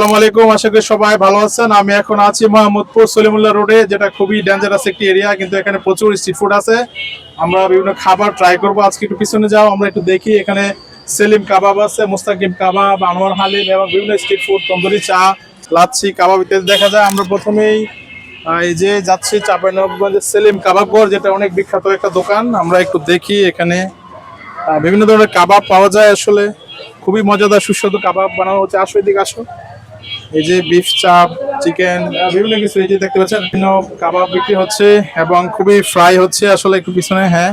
আসসালামু আলাইকুম, আশা করি সবাই ভালো আছেন। আমি এখন আছি মোহাম্মদপুর সলিমুল্লাহ রোডে, যেটা খুবই ডেঞ্জারাস একটি এরিয়া, কিন্তু এখানে প্রচুর স্ট্রিট ফুড আছে। আমরা বিভিন্ন খাবার ট্রাই করবো আজকে। একটু পিছনে যাও, আমরা একটু দেখি। এখানে সেলিম কাবাব আছে, মুস্তাকিম কাবাব, আনোয়ার হালিম এবং বিভিন্ন স্ট্রিট ফুড, তন্দুরি চা, লাচ্ছি, কাবাব ইত্যাদি দেখা যায়। আমরা প্রথমেই এই যে যাচ্ছি চাঁপাইনবাবগঞ্জের সেলিম কাবাব ঘর, যেটা অনেক বিখ্যাত একটা দোকান। আমরা একটু দেখি। এখানে বিভিন্ন ধরনের কাবাব পাওয়া যায়। আসলে খুবই মজাদার সুস্বাদু কাবাব বানানো হচ্ছে। আসো এদিকে আসো। এই যে বিফ চাপ, চিকেন, বিভিন্ন কিছু এই যে দেখতে পাচ্ছেন, বিভিন্ন কাবাব বিক্রি হচ্ছে এবং খুবই ফ্রাই হচ্ছে। আসলে একটু পিছনে, হ্যাঁ,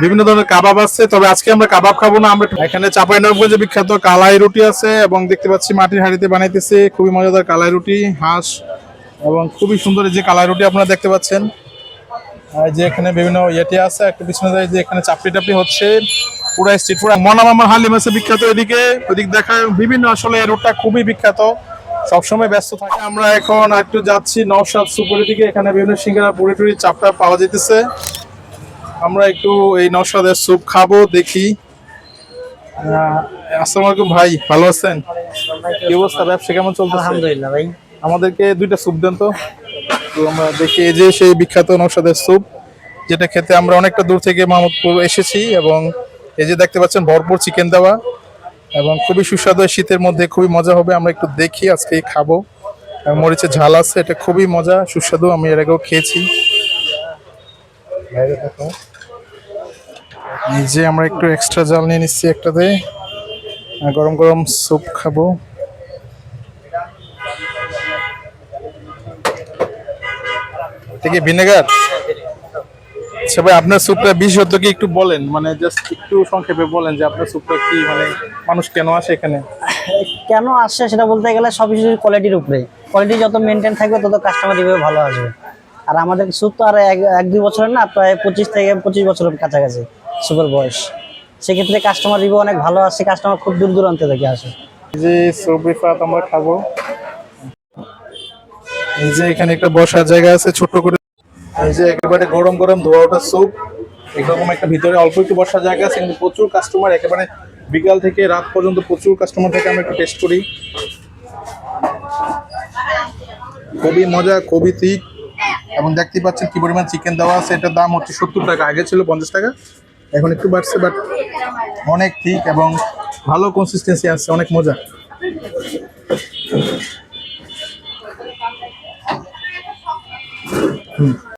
বিভিন্ন ধরনের কাবাব আছে। তবে আজকে আমরা কাবাব খাবো না, আমরা এখানে চাঁপাইনবাবগঞ্জে বিখ্যাত কালাই রুটি আছে এবং দেখতে পাচ্ছি মাটির হাঁড়িতে বানাইতেছে খুবই মজাদার কালাই রুটি, হাঁস, এবং খুবই সুন্দর এই যে কালাই রুটি আপনারা দেখতে পাচ্ছেন। আর যে এখানে বিভিন্ন ইয়েটি আছে, একটা পিছনে যায় যে এখানে চাপড়ি টাপড়ি হচ্ছে। পুরো স্ট্রিট ফুড। মনামামা হালিম আছে বিখ্যাত, এদিকে ওদিক দেখায় বিভিন্ন। আসলে এই রোডটা খুবই বিখ্যাত, সবসময় ব্যস্ত থাকে। আমরা এখন একটু যাচ্ছি নওশাদ সুপুরের দিকে। এখানে বিভিন্ন সিঙ্গারা, পুরি টুরি, চাপটা পাওয়া যেতেছে। আমরা একটু এই নওশাদের স্যুপ খাবো, দেখি। আসসালামু আলাইকুম ভাই, ভালো আছেন? কি অবস্থা, ব্যবসা কেমন চলতেছে? আলহামদুলিল্লাহ ভাই। আমাদেরকে দুইটা স্যুপ দেন তো। তো আমরা দেখি এই যে সেই বিখ্যাত নওশাদের স্যুপ, যেটা খেতে আমরা অনেকটা দূর থেকে মোহাম্মদপুর এসেছি। এবং এই যে দেখতে পাচ্ছেন ভরপুর চিকেন দেওয়া এবং খুবই সুস্বাদু। শীতের মধ্যে খুবই মজা হবে। আমরা একটু দেখি, আজকে খাবো। মরিচের ঝাল আছে, এটা খুবই মজা সুস্বাদু, আমি এর আগেও খেয়েছি। এই যে আমরা একটু এক্সট্রা জাল নিয়ে নিচ্ছি একটাতে। গরম গরম স্যুপ খাবো। এটা কি ভিনেগার? আচ্ছা ভাই, আপনার স্যুপটা বিশেষত কি একটু বলেন, মানে জাস্ট একটু সংক্ষেপে বলেন যে আপনার স্যুপটা কি, মানে মানুষ কেন আসে এখানে? কেন আসছে সেটা বলতে গেলে সব কিছু কোয়ালিটির উপরে। কোয়ালিটি যত মেনটেন থাকবে তত কাস্টমার রিভিউ ভালো আসবে। আর আমাদের স্যুপ তো আর এক দুই বছরের না, প্রায় 25 বছরের কাছাকাছি স্যুপের বয়স। সেক্ষেত্রে কাস্টমার রিভিউ অনেক ভালো আসে, কাস্টমার খুব দূর দূরান্ত থেকে আসে। এই যে স্যুপ রিফাত আমরা খাবো। এই যে এখানে একটা বসার জায়গা আছে ছোট করে। এই যে একেবারে গরম গরম ধোয়া ওঠা স্যুপ। এরকম একটা ভিতরে অল্প একটু বসার জায়গা আছে, কিন্তু প্রচুর কাস্টমার। একেবারে বিকাল থেকে রাত পর্যন্ত প্রচুর কাস্টমার থাকে। আমরা একটু টেস্ট করি। খুবই মজা, খুবই ঠিক। এবং দেখতে পাচ্ছেন কি পরিমাণ চিকেন দেওয়া আছে। এটার দাম হচ্ছে 70 টাকা, আগে ছিল 50 টাকা, এখন একটু বাড়ছে। বাট অনেক ঠিক এবং ভালো কনসিস্টেন্সি আছে, অনেক মজা।